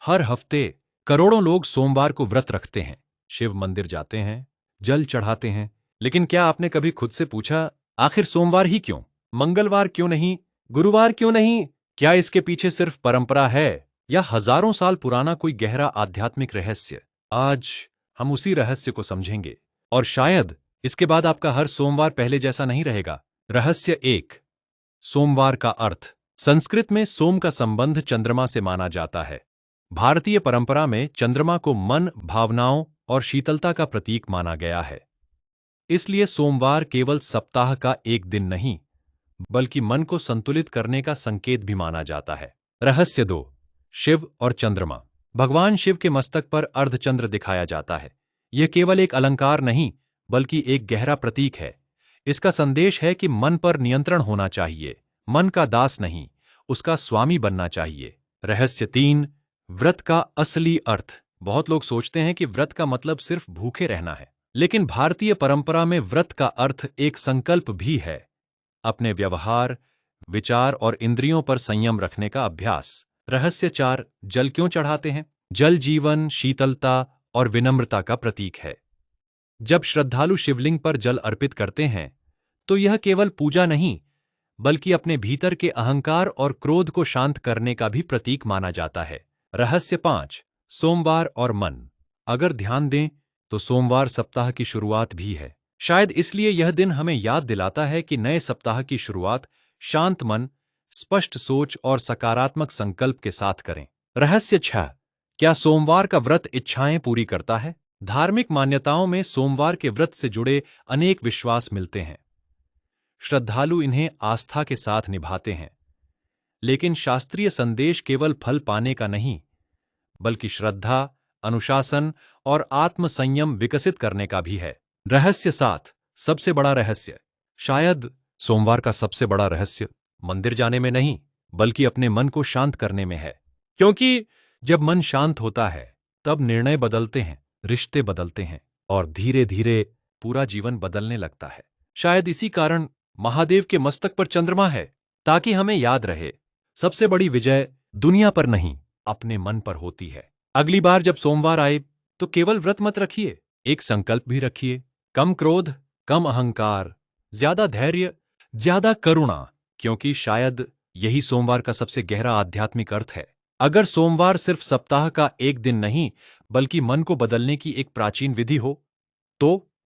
हर हफ्ते करोड़ों लोग सोमवार को व्रत रखते हैं, शिव मंदिर जाते हैं, जल चढ़ाते हैं। लेकिन क्या आपने कभी खुद से पूछा, आखिर सोमवार ही क्यों? मंगलवार क्यों नहीं? गुरुवार क्यों नहीं? क्या इसके पीछे सिर्फ परंपरा है या हजारों साल पुराना कोई गहरा आध्यात्मिक रहस्य? आज हम उसी रहस्य को समझेंगे और शायद इसके बाद आपका हर सोमवार पहले जैसा नहीं रहेगा। रहस्य एक, सोमवार का अर्थ। संस्कृत में सोम का संबंध चंद्रमा से माना जाता है। भारतीय परंपरा में चंद्रमा को मन, भावनाओं और शीतलता का प्रतीक माना गया है। इसलिए सोमवार केवल सप्ताह का एक दिन नहीं, बल्कि मन को संतुलित करने का संकेत भी माना जाता है। रहस्य दो, शिव और चंद्रमा। भगवान शिव के मस्तक पर अर्धचंद्र दिखाया जाता है। यह केवल एक अलंकार नहीं, बल्कि एक गहरा प्रतीक है। इसका संदेश है कि मन पर नियंत्रण होना चाहिए, मन का दास नहीं, उसका स्वामी बनना चाहिए। रहस्य तीन, व्रत का असली अर्थ। बहुत लोग सोचते हैं कि व्रत का मतलब सिर्फ भूखे रहना है, लेकिन भारतीय परंपरा में व्रत का अर्थ एक संकल्प भी है, अपने व्यवहार, विचार और इंद्रियों पर संयम रखने का अभ्यास। रहस्य चार, जल क्यों चढ़ाते हैं? जल जीवन, शीतलता और विनम्रता का प्रतीक है। जब श्रद्धालु शिवलिंग पर जल अर्पित करते हैं, तो यह केवल पूजा नहीं, बल्कि अपने भीतर के अहंकार और क्रोध को शांत करने का भी प्रतीक माना जाता है। रहस्य पांच, सोमवार और मन। अगर ध्यान दें तो सोमवार सप्ताह की शुरुआत भी है। शायद इसलिए यह दिन हमें याद दिलाता है कि नए सप्ताह की शुरुआत शांत मन, स्पष्ट सोच और सकारात्मक संकल्प के साथ करें। रहस्य छह, क्या सोमवार का व्रत इच्छाएं पूरी करता है? धार्मिक मान्यताओं में सोमवार के व्रत से जुड़े अनेक विश्वास मिलते हैं। श्रद्धालु इन्हें आस्था के साथ निभाते हैं, लेकिन शास्त्रीय संदेश केवल फल पाने का नहीं, बल्कि श्रद्धा, अनुशासन और आत्मसंयम विकसित करने का भी है। रहस्य सात, सबसे बड़ा रहस्य। शायद सोमवार का सबसे बड़ा रहस्य मंदिर जाने में नहीं, बल्कि अपने मन को शांत करने में है। क्योंकि जब मन शांत होता है, तब निर्णय बदलते हैं, रिश्ते बदलते हैं और धीरे धीरे पूरा जीवन बदलने लगता है। शायद इसी कारण महादेव के मस्तक पर चंद्रमा है, ताकि हमें याद रहे, सबसे बड़ी विजय दुनिया पर नहीं, अपने मन पर होती है। अगली बार जब सोमवार आए, तो केवल व्रत मत रखिए, एक संकल्प भी रखिए। कम क्रोध, कम अहंकार, ज्यादा धैर्य, ज्यादा करुणा, क्योंकि शायद यही सोमवार का सबसे गहरा आध्यात्मिक अर्थ है। अगर सोमवार सिर्फ सप्ताह का एक दिन नहीं, बल्कि मन को बदलने की एक प्राचीन विधि हो, तो